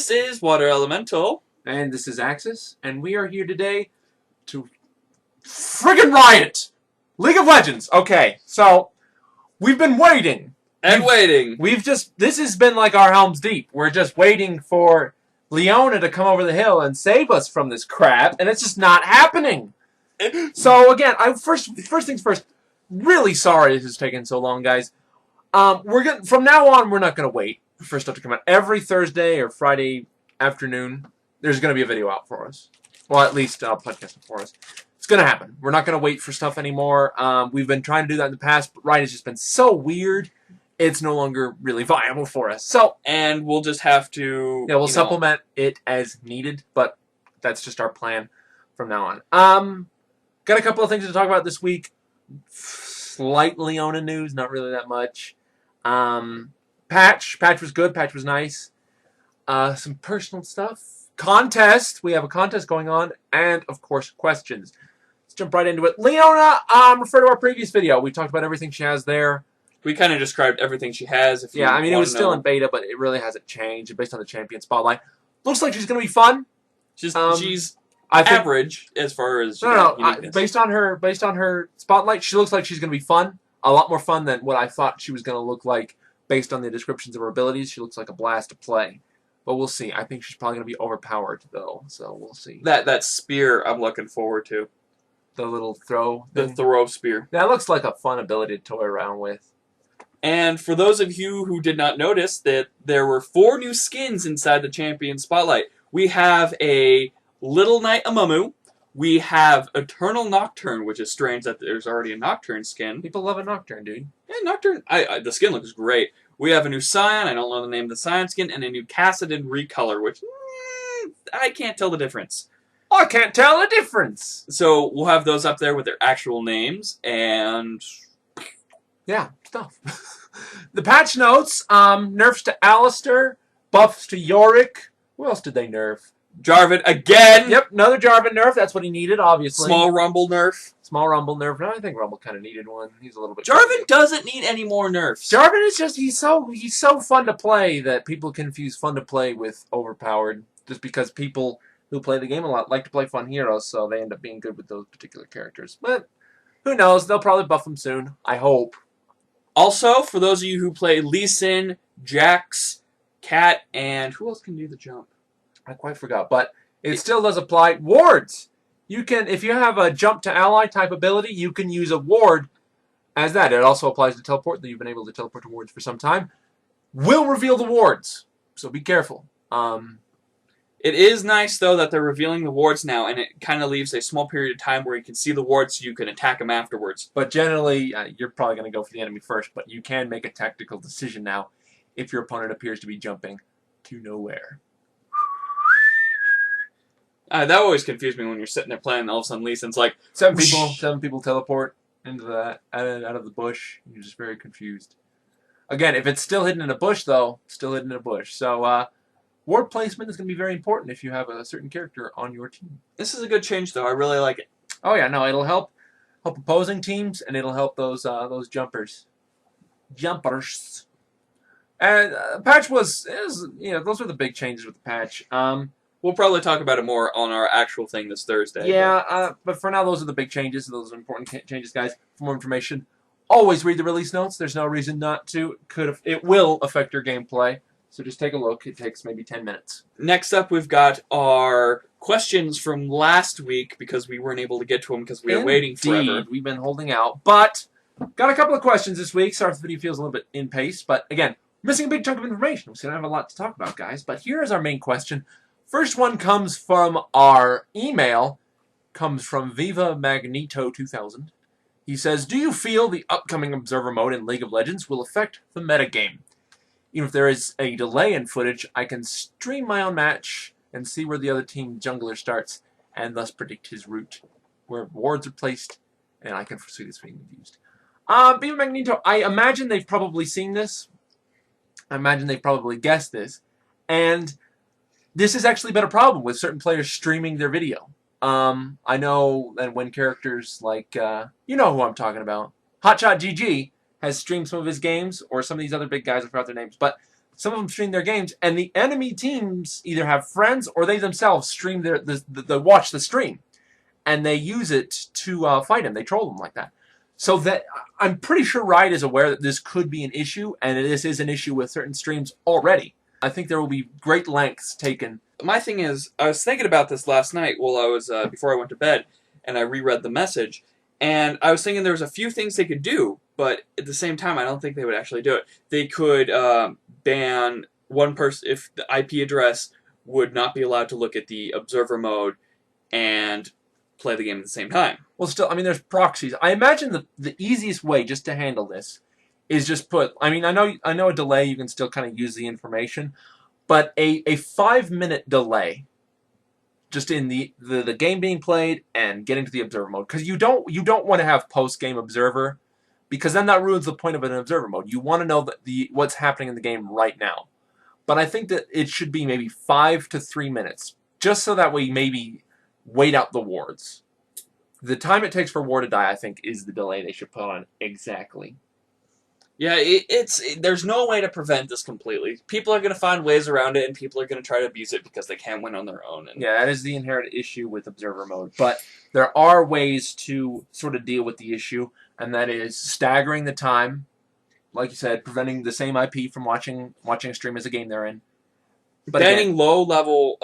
This is Water Elemental. And this is Axis, and we are here today to friggin' riot! League of Legends! Okay, so, we've been waiting. This has been like our Helm's Deep. We're just waiting for Leona to come over the hill and save us from this crap, and it's just not happening. So, again, first things first, really sorry this has taken so long, guys. From now on, we're not going to wait for stuff to come out. Every Thursday or Friday afternoon, there's going to be a video out for us. Well, at least I'll podcast it for us. It's going to happen. We're not going to wait for stuff anymore. We've been trying to do that in the past, but Riot has just been so weird, it's no longer really viable for us. So, and we'll just have to... Yeah, we'll supplement it as needed, but that's just our plan from now on. Got a couple of things to talk about this week. Slight Leona news, not really that much. Patch was good. Patch was nice. Some personal stuff. Contest. We have a contest going on. And, of course, questions. Let's jump right into it. Leona, refer to our previous video. We talked about everything she has there. We kind of described everything she has. Yeah, I mean, it was still in beta, but it really hasn't changed based on the champion spotlight. Looks like she's going to be fun. She's average as far as... Based on her spotlight, she looks like she's going to be fun. A lot more fun than what I thought she was going to look like based on the descriptions of her abilities. She looks like a blast to play. But we'll see. I think she's probably going to be overpowered, though, so we'll see. That spear I'm looking forward to. The little throw? The throw spear. That looks like a fun ability to toy around with. And for those of you who did not notice that there were 4 new skins inside the Champion Spotlight. We have a Little Knight Amumu. We have Eternal Nocturne, which is strange that there's already a Nocturne skin. People love a Nocturne, dude. Yeah, Nocturne. The skin looks great. We have a new Scion, I don't know the name of the Scion skin, and a new Cassidon Recolor, which I can't tell the difference. I can't tell the difference! So we'll have those up there with their actual names, and... yeah, stuff. The patch notes, nerfs to Alistair, buffs to Yorick. Who else did they nerf? Jarvan again! Yep, another Jarvan nerf. That's what he needed, obviously. Small Rumble nerf. Small Rumble nerf. No, I think Rumble kind of needed one. He's a little bit... Jarvan doesn't need any more nerfs. Jarvan is just... He's so fun to play that people confuse fun to play with overpowered. Just because people who play the game a lot like to play fun heroes, so they end up being good with those particular characters. But who knows? They'll probably buff them soon. I hope. Also, for those of you who play Lee Sin, Jax, Cat, and... who else can do the jump? I quite forgot, but it still does apply. Wards! You can, if you have a jump to ally type ability, you can use a ward as that. It also applies to teleport, that you've been able to teleport to wards for some time. Will reveal the wards, so be careful. It is nice, though, that they're revealing the wards now, and it kind of leaves a small period of time where you can see the wards so you can attack them afterwards. But generally, you're probably going to go for the enemy first, but you can make a tactical decision now if your opponent appears to be jumping to nowhere. That always confused me when you're sitting there playing, and all of a sudden Lee Sin's like... Seven people teleport into that, out of the bush. You're just very confused. Again, if it's still hidden in a bush, though, still hidden in a bush. So, ward placement is going to be very important if you have a certain character on your team. This is a good change, though. I really like it. Oh, yeah, no, it'll help opposing teams, and it'll help those jumpers. And patch those were the big changes with the patch. We'll probably talk about it more on our actual thing this Thursday. Yeah, but for now, those are the big changes. Those are important changes, guys. For more information, always read the release notes. There's no reason not to. It will affect your gameplay, so just take a look. It takes maybe 10 minutes. Next up, we've got our questions from last week, because we weren't able to get to them because we were waiting forever. We've been holding out, but got a couple of questions this week. Sorry if the video feels a little bit in pace, but again, missing a big chunk of information, so I don't have a lot to talk about, guys. But here is our main question. First one comes from our email, comes from Viva Magneto 2000. He says, do you feel the upcoming Observer mode in League of Legends will affect the metagame? Even if there is a delay in footage, I can stream my own match and see where the other team jungler starts, and thus predict his route, where wards are placed, and I can foresee this being used. Viva Magneto, I imagine they've probably seen this. I imagine they've probably guessed this. And this has actually been a problem with certain players streaming their video. I know that when characters like, you know who I'm talking about, Hotshot GG has streamed some of his games, or some of these other big guys, I forgot their names, but some of them stream their games, and the enemy teams either have friends or they themselves stream they watch the stream, and they use it to fight him. They troll them like that. So that I'm pretty sure Riot is aware that this could be an issue, and this is an issue with certain streams already. I think there will be great lengths taken. My thing is, I was thinking about this last night while I was before I went to bed, and I reread the message, and I was thinking there was a few things they could do, but at the same time, I don't think they would actually do it. They could ban one person if the IP address would not be allowed to look at the observer mode and play the game at the same time. Well, still, I mean, there's proxies. I imagine the easiest way just to handle this is just put. I mean, I know a delay. You can still kind of use the information, but a 5-minute delay, just in the game being played and getting to the observer mode, because you don't want to have post game observer, because then that ruins the point of an observer mode. You want to know what's happening in the game right now. But I think that it should be maybe 5 to 3 minutes, just so that we maybe wait out the wards. The time it takes for a ward to die, I think, is the delay they should put on exactly. Yeah, there's no way to prevent this completely. People are going to find ways around it, and people are going to try to abuse it because they can't win on their own. And yeah, that is the inherent issue with observer mode. But there are ways to sort of deal with the issue, and that is staggering the time, like you said, preventing the same IP from watching a stream as a game they're in. But banning low-level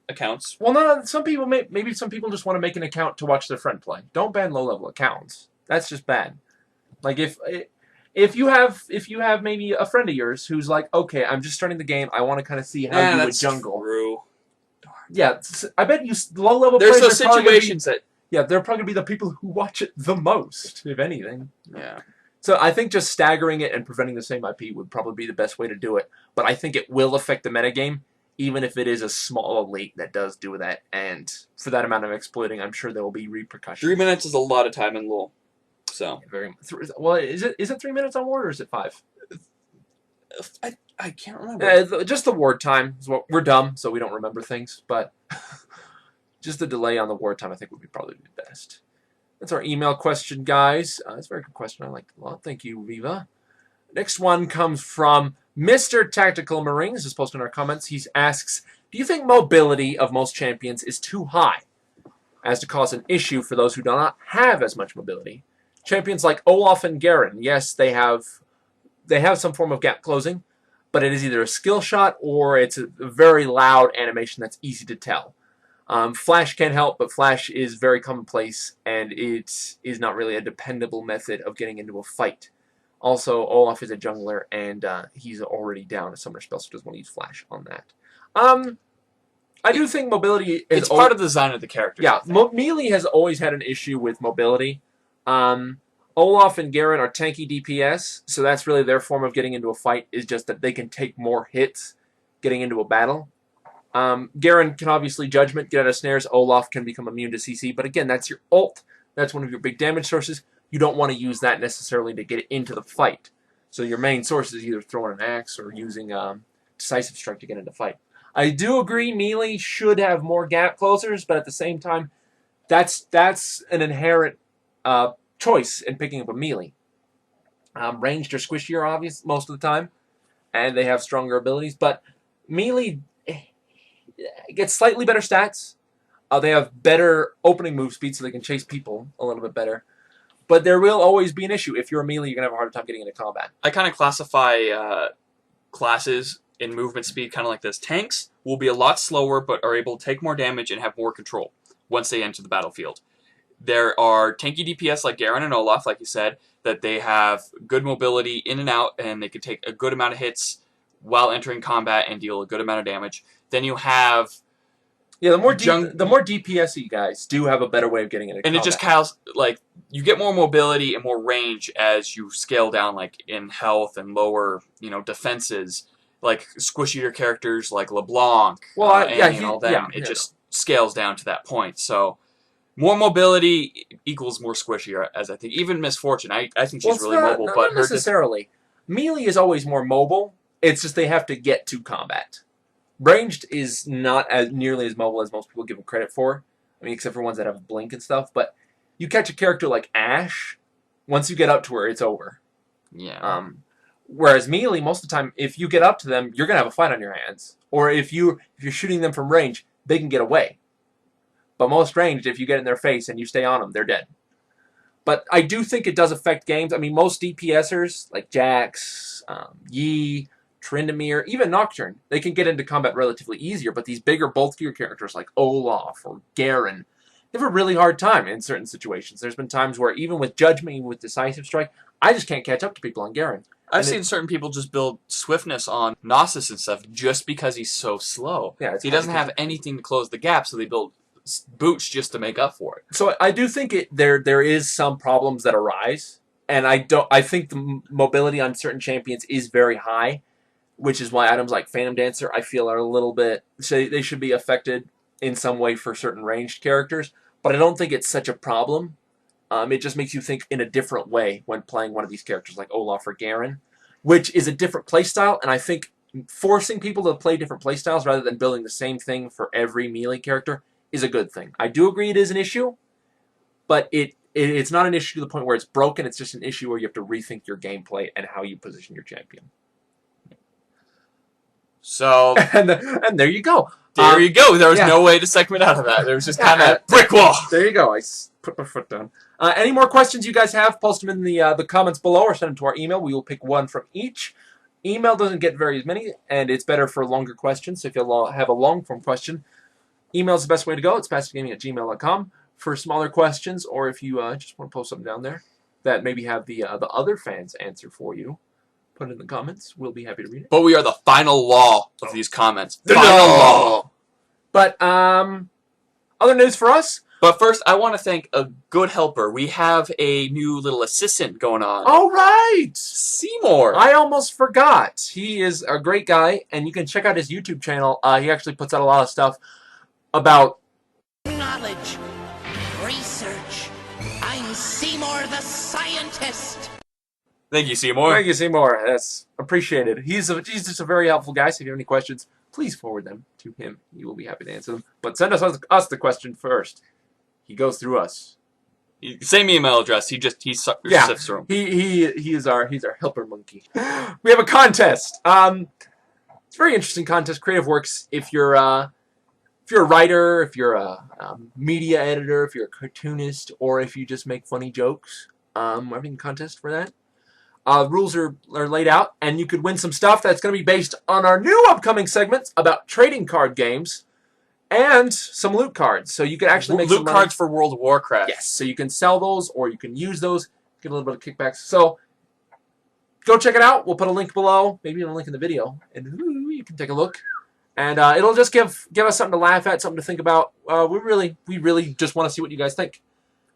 accounts. Well, no, some people maybe some people just want to make an account to watch their friend play. Don't ban low-level accounts. That's just bad. Like if you have maybe a friend of yours who's like, okay, I'm just starting the game, I want to kind of see how you would jungle. True. Yeah, I bet you low-level players. There's those situations that. Yeah, they're probably going to be the people who watch it the most, if anything. Yeah. So I think just staggering it and preventing the same IP would probably be the best way to do it. But I think it will affect the metagame, even if it is a small elite that does do that. And for that amount of exploiting, I'm sure there will be repercussions. 3 minutes is a lot of time in LoL. So well, is it 3 minutes on ward or is it 5? I can't remember. Just the ward time is what we're dumb, so we don't remember things. But just the delay on the ward time, I think, would be probably the best. That's our email question, guys. That's a very good question. I liked it a lot. Thank you, Viva. Next one comes from Mr. Tactical Marine. This is posted in our comments. He asks, do you think mobility of most champions is too high as to cause an issue for those who do not have as much mobility? Champions like Olaf and Garen, yes, they have some form of gap closing, but it is either a skill shot or it's a very loud animation that's easy to tell. Flash can help, but Flash is very commonplace, and it is not really a dependable method of getting into a fight. Also, Olaf is a jungler, and he's already down a summoner spell, so doesn't want to use Flash on that. I do think mobility is... It's part of the design of the character. Yeah, Melee has always had an issue with mobility. Olaf and Garen are tanky DPS, so that's really their form of getting into a fight, is just that they can take more hits getting into a battle. Garen can obviously Judgment, get out of snares. Olaf can become immune to CC, but again, that's your ult. That's one of your big damage sources. You don't want to use that necessarily to get into the fight. So your main source is either throwing an axe or using Decisive Strike to get into fight. I do agree Melee should have more gap closers, but at the same time, that's an inherent choice in picking up a Melee. Ranged or squishier, obvious most of the time, and they have stronger abilities, but Melee gets slightly better stats. They have better opening move speed, so they can chase people a little bit better. But there will always be an issue. If you're a melee, you're going to have a harder time getting into combat. I kind of classify classes in movement speed kind of like this. Tanks will be a lot slower, but are able to take more damage and have more control once they enter the battlefield. There are tanky DPS like Garen and Olaf, like you said, that they have good mobility in and out, and they can take a good amount of hits while entering combat and deal a good amount of damage. Then you have... Yeah, the more DPS-y guys do have a better way of getting into combat. And it just counts, like, you get more mobility and more range as you scale down, like, in health and lower, defenses. Like, squishier characters like LeBlanc and all them. It just scales down to that point. So, more mobility equals more squishier, as I think. Even Misfortune, I think she's really mobile. But not necessarily. Melee is always more mobile. It's just they have to get to combat. Ranged is not as nearly as mobile as most people give them credit for. I mean, except for ones that have blink and stuff. But you catch a character like Ashe, once you get up to her, it's over. Yeah. Whereas melee, most of the time, if you get up to them, you're gonna have a fight on your hands. Or if you're shooting them from range, they can get away. But most ranged, if you get in their face and you stay on them, they're dead. But I do think it does affect games. I mean, most DPSers, like Jax, Yi, Tryndamere, even Nocturne, they can get into combat relatively easier, but these bigger, bulkier characters like Olaf or Garen, they have a really hard time in certain situations. There's been times where even with Judgment, even with Decisive Strike, I just can't catch up to people on Garen. I've seen certain people just build swiftness on Gnosis and stuff just because he's so slow. Yeah, he doesn't have anything to close the gap, so they build boots just to make up for it. So I do think there is some problems that arise, and I think the mobility on certain champions is very high, which is why items like Phantom Dancer I feel are a little bit, they should be affected in some way for certain ranged characters, but I don't think it's such a problem. It just makes you think in a different way when playing one of these characters like Olaf or Garen, which is a different playstyle, and I think forcing people to play different playstyles rather than building the same thing for every melee character is a good thing. I do agree it is an issue, but it's not an issue to the point where it's broken. It's just an issue where you have to rethink your gameplay and how you position your champion. So and there you go. There you go. There was no way to segment out of that. There was just kind of brick wall. There you go. I put my foot down. Any more questions you guys have, post them in the comments below or send them to our email. We will pick one from each. Email doesn't get very many, and it's better for longer questions. So if you have a long-form question, email is the best way to go. It's spazticgaming@gmail.com for smaller questions, or if you just want to post something down there that maybe have the other fans answer for you, put it in the comments. We'll be happy to read it. But we are the final law of these comments. The Final law. But other news for us. But first, I want to thank a good helper. We have a new little assistant going on. All right! Seymour. I almost forgot. He is a great guy, and you can check out his YouTube channel. He actually puts out a lot of stuff about knowledge, research. I'm Seymour the scientist. Thank you, Seymour. Thank you, Seymour. That's appreciated. He's just a very helpful guy. So if you have any questions, please forward them to him. He will be happy to answer them. But send us the question first. He goes through us. Same email address. He sifts through them. He's our helper monkey. We have a contest. It's a very interesting contest. Creative Works. If you're a writer, if you're a media editor, if you're a cartoonist, or if you just make funny jokes, we're having a contest for that. Rules are laid out, and you could win some stuff that's going to be based on our new upcoming segments about trading card games and some loot cards. So you could actually make loot some cards for World of Warcraft. Yes, so you can sell those, or you can use those, get a little bit of kickbacks. So go check it out. We'll put a link below, maybe even a link in the video, and you can take a look. And it'll just give us something to laugh at, something to think about. We really just want to see what you guys think.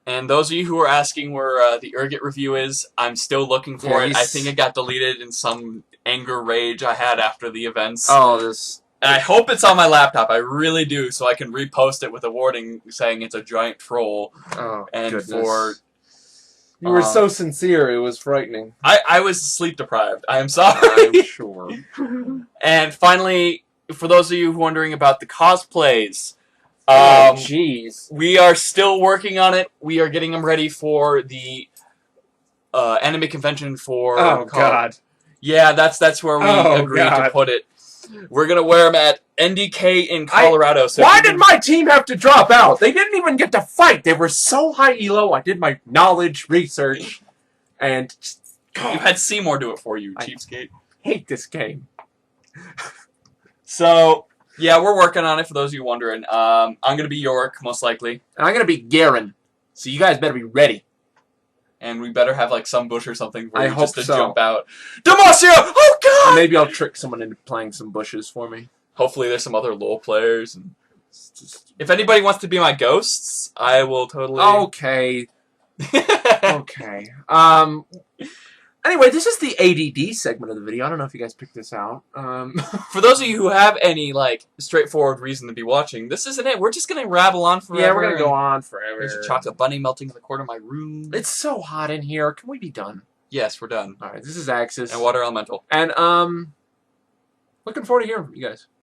And those of you who are asking where the Urget review is, I'm still looking for it. I think it got deleted in some anger rage I had after the events. Oh, And I hope it's on my laptop. I really do, so I can repost it with a warning saying it's a giant troll. Oh, and goodness. You were so sincere, it was frightening. I was sleep deprived. I am sorry. I'm sure. And finally, for those of you wondering about the cosplays, jeez. we are still working on it. We are getting them ready for the anime convention for... Oh, God. Yeah, that's where we agreed to put it. We're going to wear them at NDK in Colorado. Why did my team have to drop out? They didn't even get to fight. They were so high elo. I did my knowledge research, and... You had Seymour do it for you, cheapskate. I hate this game. So, yeah, we're working on it, for those of you wondering. I'm going to be York, most likely. And I'm going to be Garen. So you guys better be ready. And we better have, like, some bush or something for I you hope just to so. jump out. Demacia! Oh, God! Maybe I'll trick someone into playing some bushes for me. Hopefully there's some other LoL players. And if anybody wants to be my ghosts, I will totally... Okay. Okay. Anyway, this is the ADD segment of the video. I don't know if you guys picked this out. For those of you who have any, like, straightforward reason to be watching, this isn't it. We're just going to rabble on forever. Yeah, we're going to go on forever. There's a chocolate bunny melting in the corner of my room. It's so hot in here. Can we be done? Yes, we're done. All right, this is Axis. And Water Elemental. And, looking forward to hearing from you guys.